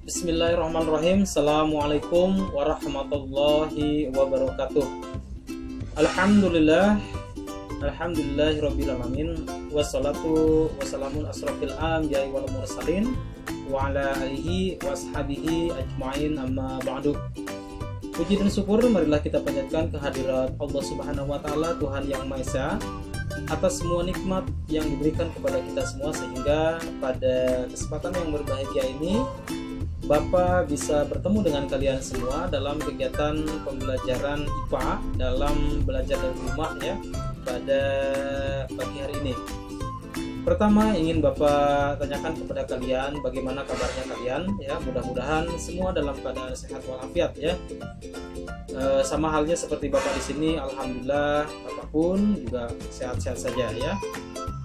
Bismillahirrahmanirrahim. Assalamualaikum warahmatullahi wabarakatuh. Alhamdulillah, alhamdulillahirabbil alamin. Wassalatu wassalamun asrofil anbiya'i wal mursalin wa ala alihi washabihi ajmain, amma ba'du. Puji dan syukur marilah kita panjatkan kehadirat Allah Subhanahu wa taala, Tuhan yang Maha Esa, atas semua nikmat yang diberikan kepada kita semua, sehingga pada kesempatan yang berbahagia ini Bapak bisa bertemu dengan kalian semua dalam kegiatan pembelajaran IPA dalam belajar dari rumah ya pada pagi hari ini. Pertama ingin Bapak tanyakan kepada kalian bagaimana kabarnya kalian ya, mudah-mudahan semua dalam keadaan sehat walafiat ya. Sama halnya seperti Bapak di sini, alhamdulillah Bapak pun juga sehat-sehat saja ya.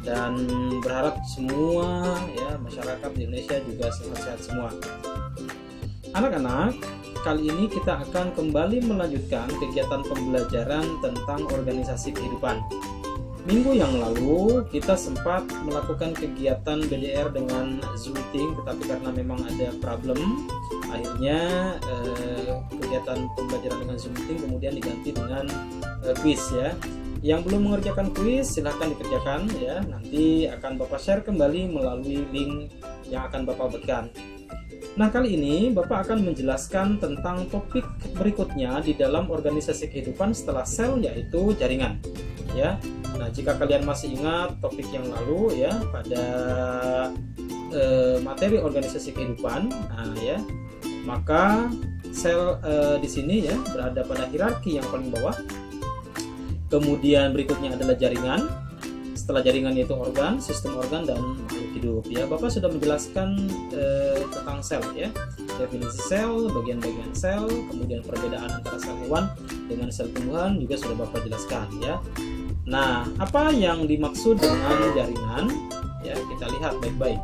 Dan berharap semua ya masyarakat di Indonesia juga sehat-sehat semua. Anak-anak, kali ini kita akan kembali melanjutkan kegiatan pembelajaran tentang organisasi kehidupan. Minggu yang lalu kita sempat melakukan kegiatan BDR dengan Zoom meeting, tetapi karena memang ada problem, akhirnya kegiatan pembelajaran dengan Zoom meeting kemudian diganti dengan quiz ya. Yang belum mengerjakan kuis silahkan dikerjakan ya, nanti akan Bapak share kembali melalui link yang akan Bapak berikan. Nah, kali ini Bapak akan menjelaskan tentang topik berikutnya di dalam organisasi kehidupan setelah sel, yaitu jaringan ya. Nah, jika kalian masih ingat topik yang lalu ya pada materi organisasi kehidupan, nah ya, maka sel di sini ya berada pada hierarki yang paling bawah. Kemudian berikutnya adalah jaringan. Setelah jaringan yaitu organ, sistem organ, dan makhluk hidup ya. Bapak sudah menjelaskan tentang sel ya, definisi sel, bagian-bagian sel, kemudian perbedaan antara sel hewan dengan sel tumbuhan juga sudah Bapak jelaskan ya. Nah, apa yang dimaksud dengan jaringan ya, kita lihat baik-baik.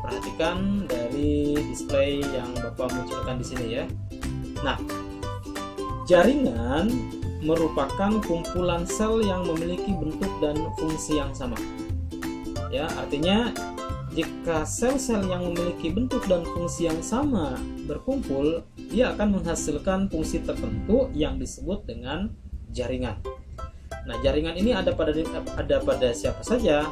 Perhatikan dari display yang Bapak munculkan di sini ya. Nah, jaringan merupakan kumpulan sel yang memiliki bentuk dan fungsi yang sama. Ya, artinya jika sel-sel yang memiliki bentuk dan fungsi yang sama berkumpul, dia akan menghasilkan fungsi tertentu yang disebut dengan jaringan. Nah, jaringan ini ada pada siapa saja?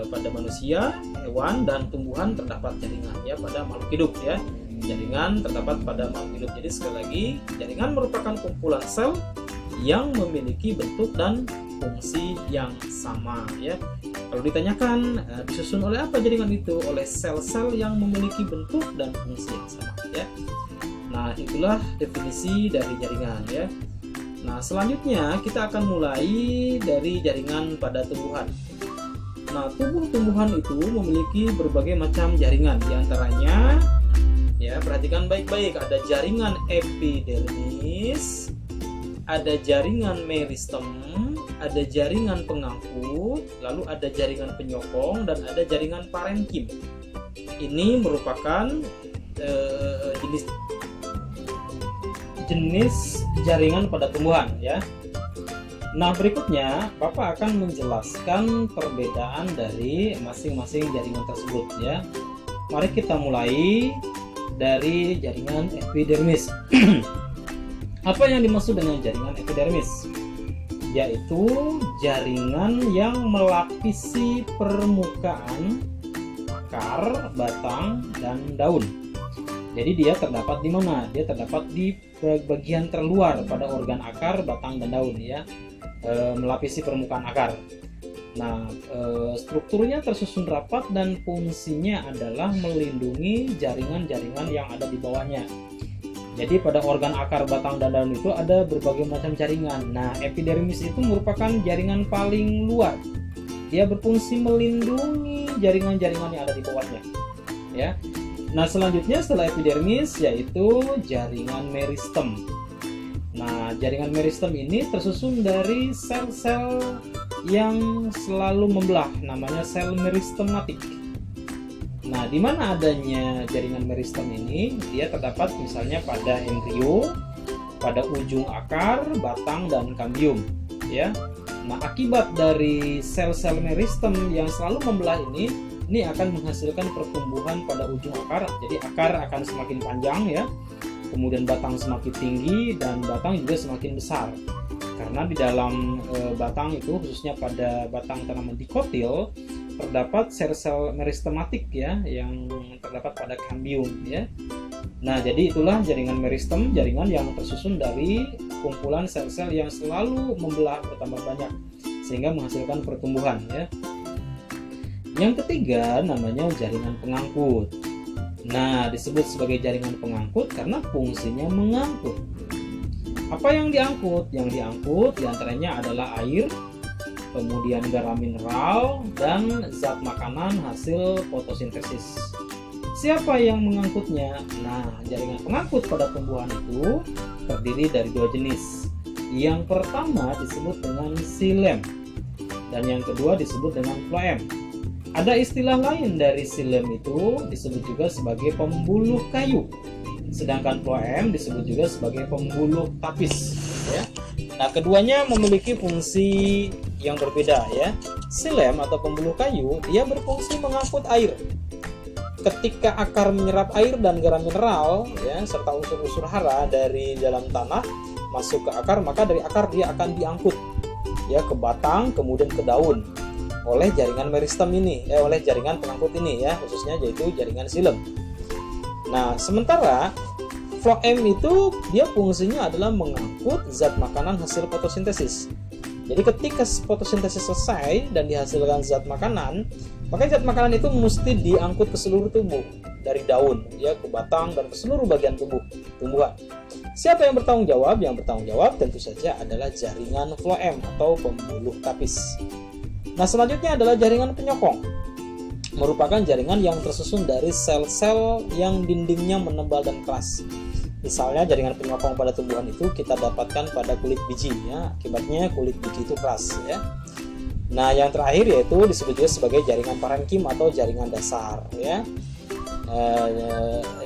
Pada manusia, hewan, dan tumbuhan terdapat jaringan ya, pada makhluk hidup ya. Jaringan terdapat pada makhluk hidup. Jadi sekali lagi, jaringan merupakan kumpulan sel yang memiliki bentuk dan fungsi yang sama ya. Kalau ditanyakan disusun oleh apa jaringan itu? Oleh sel-sel yang memiliki bentuk dan fungsi yang sama ya. Nah, itulah definisi dari jaringan ya. Nah, selanjutnya kita akan mulai dari jaringan pada tumbuhan. Nah, tumbuh-tumbuhan itu memiliki berbagai macam jaringan, diantaranya ya, perhatikan baik-baik, ada jaringan epidermis, ada jaringan meristem, ada jaringan pengangkut, lalu ada jaringan penyokong, dan ada jaringan parenkim. Ini merupakan jenis jaringan pada tumbuhan ya. Nah, berikutnya Bapak akan menjelaskan perbedaan dari masing-masing jaringan tersebut ya. Mari kita mulai dari jaringan epidermis. Apa yang dimaksud dengan jaringan epidermis? Yaitu jaringan yang melapisi permukaan akar, batang, dan daun. Jadi dia terdapat di mana? Dia terdapat di bagian terluar pada organ akar, batang, dan daun ya, melapisi permukaan akar. Nah, strukturnya tersusun rapat dan fungsinya adalah melindungi jaringan-jaringan yang ada di bawahnya. Jadi pada organ akar, batang, dan daun itu ada berbagai macam jaringan. Nah, epidermis itu merupakan jaringan paling luar. Dia berfungsi melindungi jaringan-jaringan yang ada di bawahnya. Ya. Nah, selanjutnya setelah epidermis yaitu jaringan meristem. Nah, jaringan meristem ini tersusun dari sel-sel yang selalu membelah, namanya sel meristematik. Nah, di mana adanya jaringan meristem ini? Dia terdapat misalnya pada embrio, pada ujung akar, batang, dan kambium, ya. Nah, akibat dari sel-sel meristem yang selalu membelah ini ini akan menghasilkan pertumbuhan pada ujung akar. Jadi akar akan semakin panjang ya, kemudian batang semakin tinggi dan batang juga semakin besar. Karena di dalam batang itu, khususnya pada batang tanaman dikotil, terdapat sel-sel meristematik ya, yang terdapat pada kambium ya. Nah, jadi itulah jaringan meristem, jaringan yang tersusun dari kumpulan sel-sel yang selalu membelah bertambah banyak sehingga menghasilkan pertumbuhan ya. Yang ketiga namanya jaringan pengangkut. Nah, disebut sebagai jaringan pengangkut karena fungsinya mengangkut. Apa yang diangkut? Yang diangkut diantaranya adalah air, kemudian garam mineral, dan zat makanan hasil fotosintesis. Siapa yang mengangkutnya? Nah, jaringan pengangkut pada tumbuhan itu terdiri dari dua jenis. Yang pertama disebut dengan xilem, dan yang kedua disebut dengan phloem. Ada istilah lain dari xilem itu disebut juga sebagai pembuluh kayu. Sedangkan phloem disebut juga sebagai pembuluh tapis ya. Nah, keduanya memiliki fungsi yang berbeda ya. Xilem atau pembuluh kayu dia berfungsi mengangkut air. Ketika akar menyerap air dan garam mineral ya, serta unsur-unsur hara dari dalam tanah masuk ke akar, maka dari akar dia akan diangkut ya ke batang, kemudian ke daun oleh jaringan meristem ini, oleh jaringan pengangkut ini ya, khususnya yaitu jaringan xilem. Nah, sementara phloem itu dia fungsinya adalah mengangkut zat makanan hasil fotosintesis. Jadi ketika fotosintesis selesai dan dihasilkan zat makanan, maka zat makanan itu mesti diangkut ke seluruh tubuh, dari daun ya ke batang dan ke seluruh bagian tumbuhan. Siapa yang bertanggung jawab? Yang bertanggung jawab tentu saja adalah jaringan phloem atau pembuluh tapis. Nah, selanjutnya adalah jaringan penyokong. Merupakan jaringan yang tersusun dari sel-sel yang dindingnya menebal dan keras. Misalnya jaringan penyokong pada tumbuhan itu kita dapatkan pada kulit biji ya, akibatnya kulit biji itu keras ya. Nah, yang terakhir yaitu disebut juga sebagai jaringan parenkim atau jaringan dasar ya.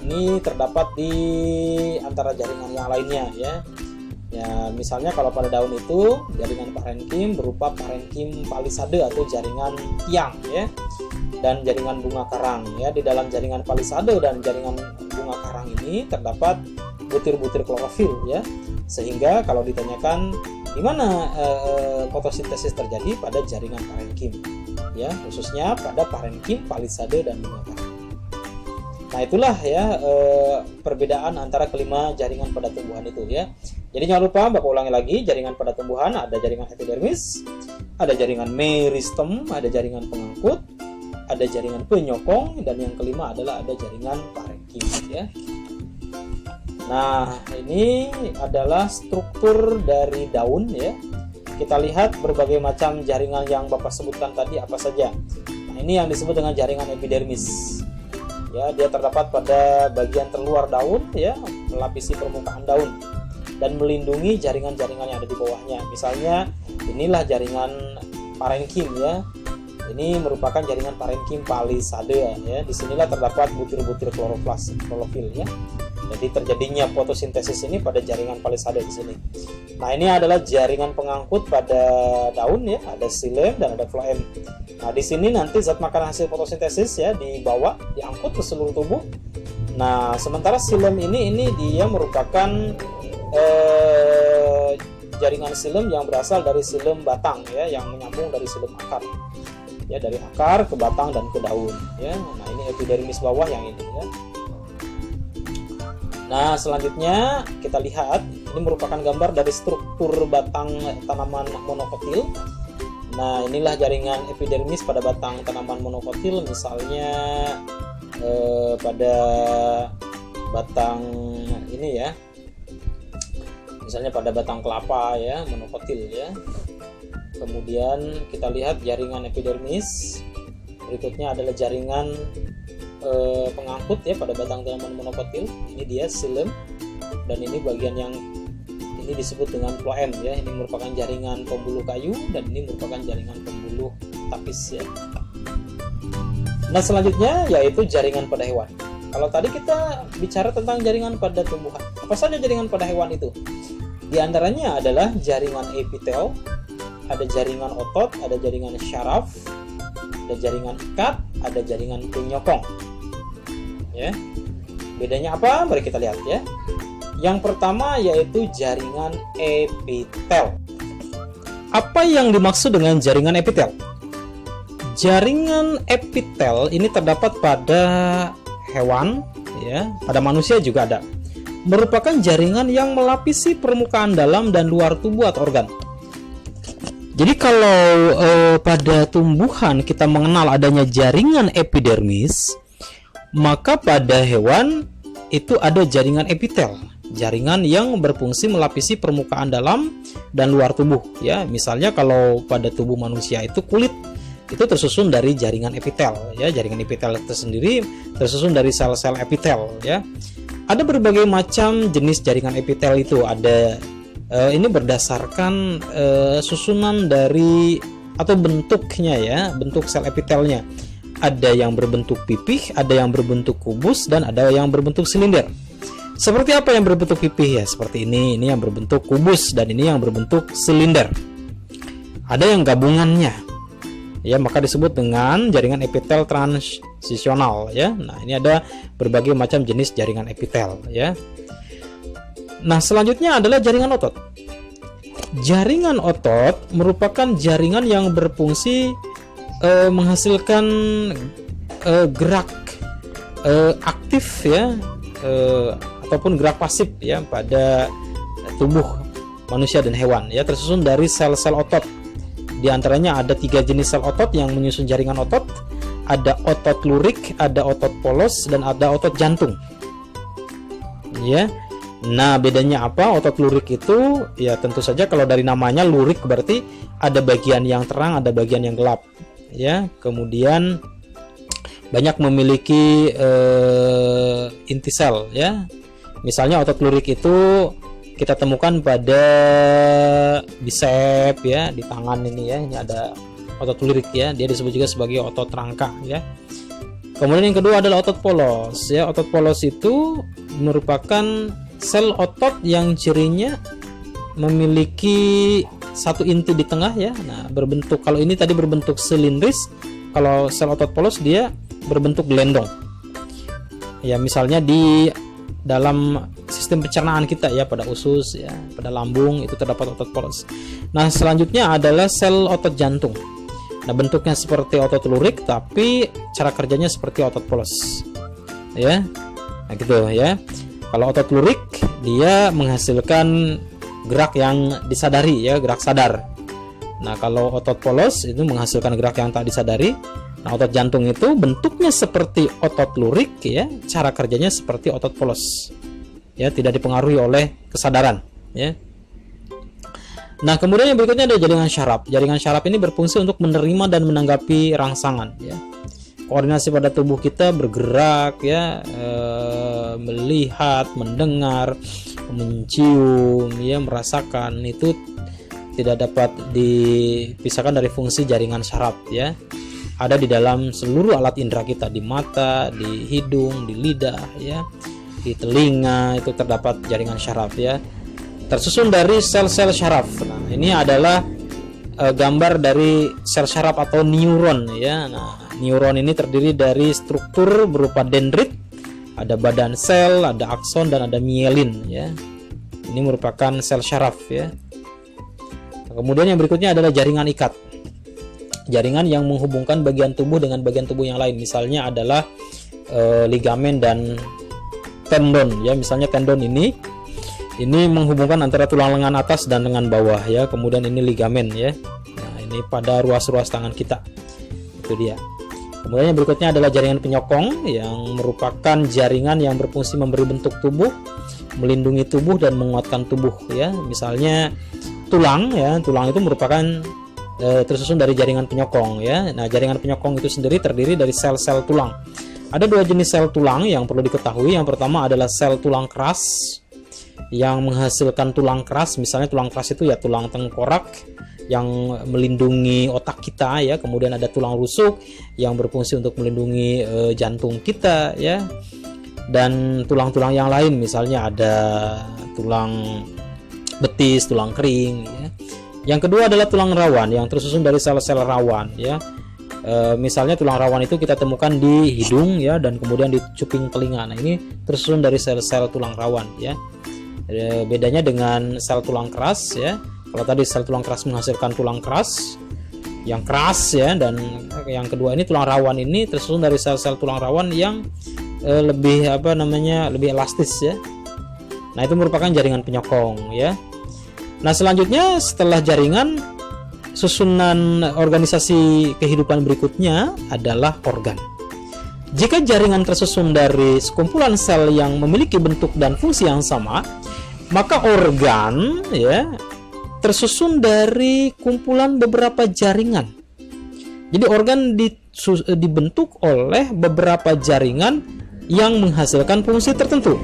Ini terdapat di antara jaringan yang lainnya ya. Ya, misalnya kalau pada daun itu jaringan parenkim berupa parenkim palisade atau jaringan tiang ya. Dan jaringan bunga karang ya. Di dalam jaringan palisade dan jaringan bunga karang ini terdapat butir-butir klorofil ya, sehingga kalau ditanyakan di mana fotosintesis terjadi, pada jaringan parenkim ya, khususnya pada parenkim palisade dan bunga karang. Nah, itulah ya perbedaan antara kelima jaringan pada tumbuhan itu ya. Jadi jangan lupa Bapak ulangi lagi, jaringan pada tumbuhan ada jaringan epidermis, ada jaringan meristem, ada jaringan pengangkut, ada jaringan penyokong, dan yang kelima adalah ada jaringan parenkim ya. Nah, ini adalah struktur dari daun ya. Kita lihat berbagai macam jaringan yang Bapak sebutkan tadi apa saja. Nah, ini yang disebut dengan jaringan epidermis. Ya, dia terdapat pada bagian terluar daun ya, melapisi permukaan daun dan melindungi jaringan-jaringan yang ada di bawahnya. Misalnya, inilah jaringan parenkim ya. Ini merupakan jaringan parenkim palisade ya. Disinilah terdapat butir-butir klorofil ya. Jadi terjadinya fotosintesis ini pada jaringan palisade di sini. Nah, ini adalah jaringan pengangkut pada daun ya, ada xilem dan ada phloem. Nah, di sini nanti zat makanan hasil fotosintesis ya dibawa, diangkut ke seluruh tubuh. Nah, sementara xilem ini dia merupakan jaringan xilem yang berasal dari xilem batang ya, yang menyambung dari xilem akar. Ya, dari akar ke batang dan ke daun ya. Nah, ini epidermis bawah yang ini ya. Nah, selanjutnya kita lihat, ini merupakan gambar dari struktur batang tanaman monokotil. Nah, inilah jaringan epidermis pada batang tanaman monokotil, misalnya pada batang ini ya, misalnya pada batang kelapa ya, monokotil ya. Kemudian kita lihat jaringan epidermis. Berikutnya adalah jaringan pengangkut ya pada batang tanaman monokotil. Ini dia xilem, dan ini bagian yang ini disebut dengan phloem ya. Ini merupakan jaringan pembuluh kayu, dan ini merupakan jaringan pembuluh tapis ya. Nah, selanjutnya yaitu jaringan pada hewan. Kalau tadi kita bicara tentang jaringan pada tumbuhan, apa saja jaringan pada hewan itu? Di antaranya adalah jaringan epitel, ada jaringan otot, ada jaringan syaraf, ada jaringan ikat, ada jaringan penyokong. Ya. Bedanya apa? Mari kita lihat ya. Yang pertama yaitu jaringan epitel. Apa yang dimaksud dengan jaringan epitel? Jaringan epitel ini terdapat pada hewan, ya, pada manusia juga ada. Merupakan jaringan yang melapisi permukaan dalam dan luar tubuh atau organ. Jadi kalau pada tumbuhan kita mengenal adanya jaringan epidermis, maka pada hewan itu ada jaringan epitel, jaringan yang berfungsi melapisi permukaan dalam dan luar tubuh. Ya, misalnya kalau pada tubuh manusia itu kulit itu tersusun dari jaringan epitel, ya, jaringan epitel itu sendiri tersusun dari sel-sel epitel, ya. Ada berbagai macam jenis jaringan epitel itu. Ada ini berdasarkan susunan dari atau bentuknya, ya, bentuk sel epitelnya. Ada yang berbentuk pipih, ada yang berbentuk kubus, dan ada yang berbentuk silinder. Seperti apa yang berbentuk pipih? Ya, seperti ini yang berbentuk kubus, dan ini yang berbentuk silinder. Ada yang gabungannya, ya, maka disebut dengan jaringan epitel transisional, ya. Nah, ini ada berbagai macam jenis jaringan epitel, ya. Nah, selanjutnya adalah jaringan otot. Jaringan otot merupakan jaringan yang berfungsi menghasilkan gerak aktif, ya, ataupun gerak pasif, ya, pada tubuh manusia dan hewan, ya, tersusun dari sel-sel otot. Di antaranya ada 3 jenis sel otot yang menyusun jaringan otot. Ada otot lurik, ada otot polos, dan ada otot jantung. Ya. Nah, bedanya apa? Otot lurik itu, ya, tentu saja kalau dari namanya lurik berarti ada bagian yang terang, ada bagian yang gelap. Ya. Kemudian banyak memiliki inti sel, ya. Misalnya otot lurik itu kita temukan pada bisep, ya, di tangan ini, ya. Ini ada otot lurik, ya. Dia disebut juga sebagai otot rangka, ya. Kemudian yang kedua adalah otot polos, ya. Otot polos itu merupakan sel otot yang cirinya memiliki satu inti di tengah, ya. Nah, berbentuk, kalau ini tadi berbentuk silindris, kalau sel otot polos dia berbentuk gelendong. Ya, misalnya di dalam sistem pencernaan kita, ya, pada usus, ya, pada lambung itu terdapat otot polos. Nah, selanjutnya adalah sel otot jantung. Nah, bentuknya seperti otot lurik tapi cara kerjanya seperti otot polos. Ya. Nah, gitu, ya. Kalau otot lurik dia menghasilkan gerak yang disadari, ya, gerak sadar. Nah, kalau otot polos itu menghasilkan gerak yang tak disadari. Nah, otot jantung itu bentuknya seperti otot lurik, ya, cara kerjanya seperti otot polos. Ya, tidak dipengaruhi oleh kesadaran, ya. Nah, kemudian yang berikutnya ada jaringan syaraf. Jaringan syaraf ini berfungsi untuk menerima dan menanggapi rangsangan, ya. Koordinasi pada tubuh kita bergerak, ya, melihat, mendengar, mencium, ya, merasakan, itu tidak dapat dipisahkan dari fungsi jaringan syaraf, ya. Ada di dalam seluruh alat indera kita, di mata, di hidung, di lidah, ya, di telinga, itu terdapat jaringan syaraf, ya. Tersusun dari sel-sel syaraf. Nah, ini adalah gambar dari sel syaraf atau neuron, ya. Nah, neuron ini terdiri dari struktur berupa dendrit, ada badan sel, ada akson, dan ada mielin, ya. Ini merupakan sel syaraf, ya. Nah, kemudian yang berikutnya adalah jaringan ikat. Jaringan yang menghubungkan bagian tubuh dengan bagian tubuh yang lain. Misalnya adalah ligamen dan tendon, ya. Misalnya tendon ini menghubungkan antara tulang lengan atas dan lengan bawah, ya. Kemudian ini ligamen, ya. Nah, ini pada ruas-ruas tangan kita. Itu dia. Kemudian yang berikutnya adalah jaringan penyokong yang merupakan jaringan yang berfungsi memberi bentuk tubuh, melindungi tubuh, dan menguatkan tubuh, ya. Misalnya tulang, ya. Tulang itu merupakan tersusun dari jaringan penyokong, ya. Nah, jaringan penyokong itu sendiri terdiri dari sel-sel tulang. Ada 2 jenis sel tulang yang perlu diketahui. Yang pertama adalah sel tulang keras yang menghasilkan tulang keras. Misalnya tulang keras itu, ya, tulang tengkorak yang melindungi otak kita, ya. Kemudian ada tulang rusuk yang berfungsi untuk melindungi jantung kita, ya. Dan tulang-tulang yang lain, misalnya ada tulang betis, tulang kering, ya. Yang kedua adalah tulang rawan yang tersusun dari sel-sel rawan, ya. Misalnya tulang rawan itu kita temukan di hidung ya, dan kemudian di cuping telinga. Nah, ini tersusun dari sel-sel tulang rawan ya. Bedanya dengan sel tulang keras ya. Kalau tadi sel tulang keras menghasilkan tulang keras yang keras ya, dan yang kedua ini tulang rawan ini tersusun dari sel-sel tulang rawan yang lebih lebih elastis ya. Nah, itu merupakan jaringan penyokong ya. Nah, selanjutnya setelah jaringan, susunan organisasi kehidupan berikutnya adalah organ. Jika jaringan tersusun dari sekumpulan sel yang memiliki bentuk dan fungsi yang sama, maka organ ya tersusun dari kumpulan beberapa jaringan. Jadi organ dibentuk oleh beberapa jaringan yang menghasilkan fungsi tertentu.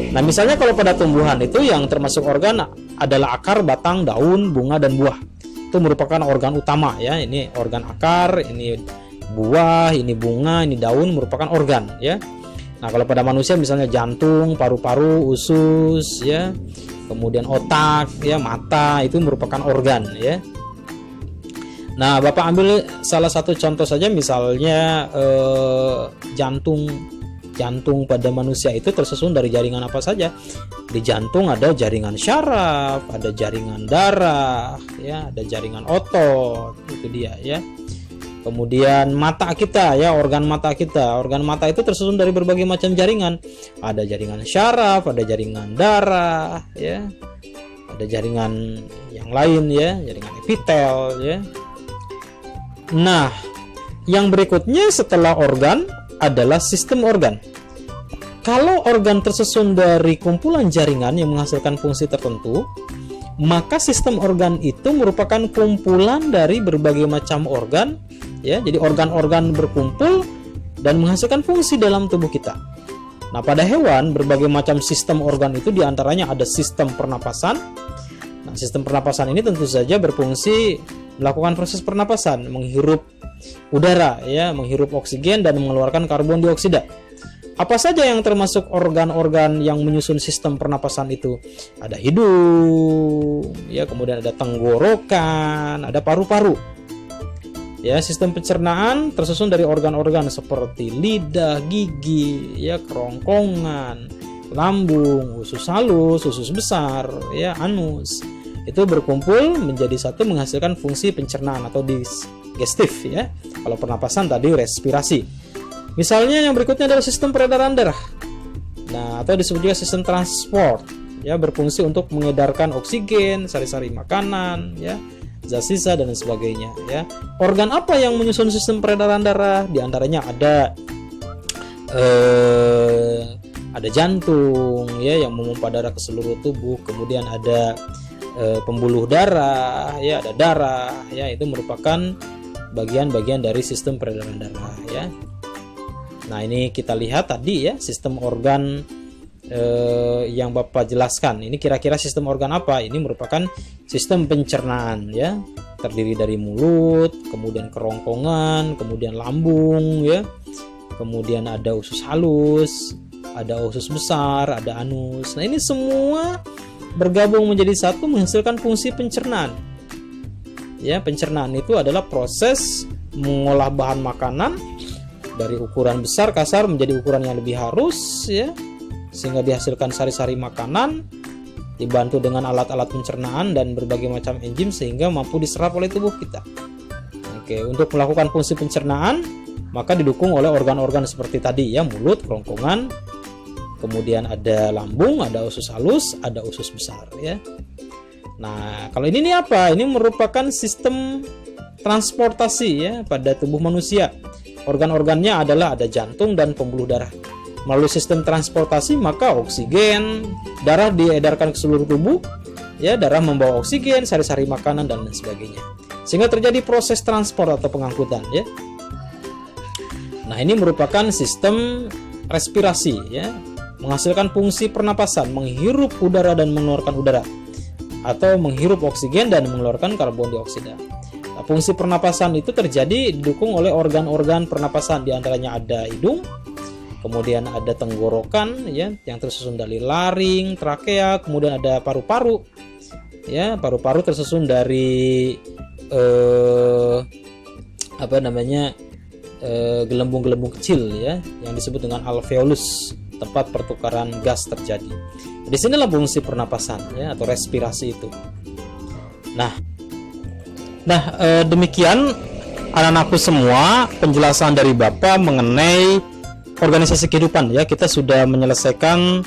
Nah, misalnya kalau pada tumbuhan itu yang termasuk organ adalah akar, batang, daun, bunga, dan buah. Itu merupakan organ utama ya. Ini organ akar, ini buah, ini bunga, ini daun, merupakan organ ya. Nah, kalau pada manusia misalnya jantung, paru-paru, usus ya, kemudian otak ya, mata, itu merupakan organ ya. Nah, Bapak ambil salah satu contoh saja, misalnya jantung pada manusia itu tersusun dari jaringan apa saja. Di jantung ada jaringan syaraf, ada jaringan darah ya, ada jaringan otot, itu dia ya. Kemudian mata kita ya, organ mata kita. Organ mata itu tersusun dari berbagai macam jaringan. Ada jaringan syaraf, ada jaringan darah ya. Ada jaringan yang lain ya, jaringan epitel ya. Nah, yang berikutnya setelah organ adalah sistem organ. Kalau organ tersusun dari kumpulan jaringan yang menghasilkan fungsi tertentu, maka sistem organ itu merupakan kumpulan dari berbagai macam organ ya. Jadi organ-organ berkumpul dan menghasilkan fungsi dalam tubuh kita. Nah, pada hewan berbagai macam sistem organ itu diantaranya ada sistem pernapasan. Nah, sistem pernapasan ini tentu saja berfungsi melakukan proses pernapasan, menghirup udara ya, menghirup oksigen dan mengeluarkan karbon dioksida. Apa saja yang termasuk organ-organ yang menyusun sistem pernapasan itu? Ada hidung ya, kemudian ada tenggorokan, ada paru-paru. Ya, sistem pencernaan tersusun dari organ-organ seperti lidah, gigi, ya, kerongkongan, lambung, usus halus, usus besar, ya, anus. Itu berkumpul menjadi satu menghasilkan fungsi pencernaan atau digestif ya. Kalau pernapasan tadi respirasi. Misalnya yang berikutnya adalah sistem peredaran darah. Nah, atau disebut juga sistem transport ya, berfungsi untuk mengedarkan oksigen, sari-sari makanan ya, zat sisa dan sebagainya ya. Organ apa yang menyusun sistem peredaran darah? Di antaranya ada jantung ya, yang memompa darah ke seluruh tubuh. Kemudian ada pembuluh darah ya, ada darah ya, itu merupakan bagian-bagian dari sistem peredaran darah ya. Nah, ini kita lihat tadi ya, sistem organ yang Bapak jelaskan. Ini kira-kira sistem organ apa? Ini merupakan sistem pencernaan ya, terdiri dari mulut, kemudian kerongkongan, kemudian lambung ya, kemudian ada usus halus, ada usus besar, ada anus. Nah, ini semua bergabung menjadi satu menghasilkan fungsi pencernaan. Ya, pencernaan itu adalah proses mengolah bahan makanan dari ukuran besar kasar menjadi ukuran yang lebih halus ya, sehingga dihasilkan sari-sari makanan dibantu dengan alat-alat pencernaan dan berbagai macam enzim sehingga mampu diserap oleh tubuh kita. Oke, untuk melakukan fungsi pencernaan maka didukung oleh organ-organ seperti tadi ya, mulut, kerongkongan, kemudian ada lambung, ada usus halus, ada usus besar ya. Nah, kalau ini nih apa? Ini merupakan sistem transportasi ya pada tubuh manusia. Organ-organnya adalah ada jantung dan pembuluh darah. Melalui sistem transportasi maka oksigen, darah diedarkan ke seluruh tubuh ya, darah membawa oksigen, sari-sari makanan dan lain sebagainya. Sehingga terjadi proses transport atau pengangkutan ya. Nah, ini merupakan sistem respirasi ya, menghasilkan fungsi pernapasan, menghirup udara dan mengeluarkan udara, atau menghirup oksigen dan mengeluarkan karbon dioksida. Nah, fungsi pernapasan itu terjadi didukung oleh organ-organ pernapasan, diantaranya ada hidung, kemudian ada tenggorokan ya, yang tersusun dari laring, trakea, kemudian ada paru-paru ya, paru-paru tersusun dari apa namanya gelembung-gelembung kecil ya yang disebut dengan alveolus, tempat pertukaran gas terjadi. Di sinilah fungsi pernapasan ya atau respirasi itu. Nah, demikian anak-anakku semua penjelasan dari Bapak mengenai organisasi kehidupan ya. Kita sudah menyelesaikan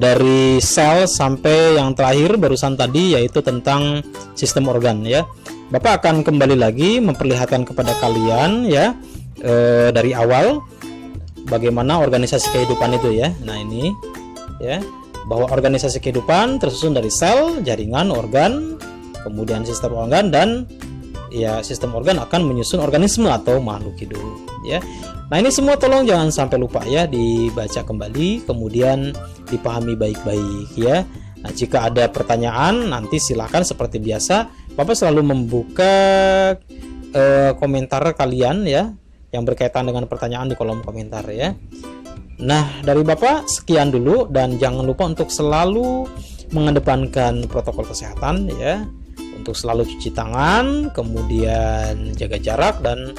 dari sel sampai yang terakhir barusan tadi, yaitu tentang sistem organ ya. Bapak akan kembali lagi memperlihatkan kepada kalian ya dari awal bagaimana organisasi kehidupan itu ya. Nah ini ya, bahwa organisasi kehidupan tersusun dari sel, jaringan, organ, kemudian sistem organ, dan ya sistem organ akan menyusun organisme atau makhluk hidup ya. Nah ini semua tolong jangan sampai lupa ya, dibaca kembali kemudian dipahami baik-baik ya. Nah jika ada pertanyaan nanti silakan seperti biasa Bapak selalu membuka komentar kalian ya yang berkaitan dengan pertanyaan di kolom komentar ya. Nah dari Bapak sekian dulu, dan jangan lupa untuk selalu mengedepankan protokol kesehatan ya, untuk selalu cuci tangan, kemudian jaga jarak dan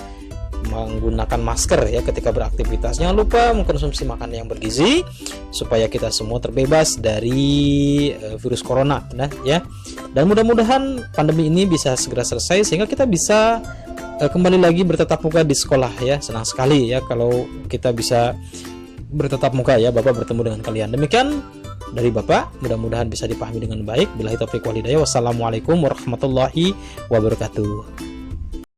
menggunakan masker ya ketika beraktivitas. Jangan lupa mengkonsumsi makanan yang bergizi supaya kita semua terbebas dari virus corona nah ya. Dan mudah-mudahan pandemi ini bisa segera selesai sehingga kita bisa kembali lagi bertatap muka di sekolah ya. Senang sekali ya kalau kita bisa bertatap muka ya, Bapak bertemu dengan kalian. Demikian dari Bapak, mudah-mudahan bisa dipahami dengan baik. Billahi taufiq wal hidayah. Wassalamualaikum warahmatullahi wabarakatuh.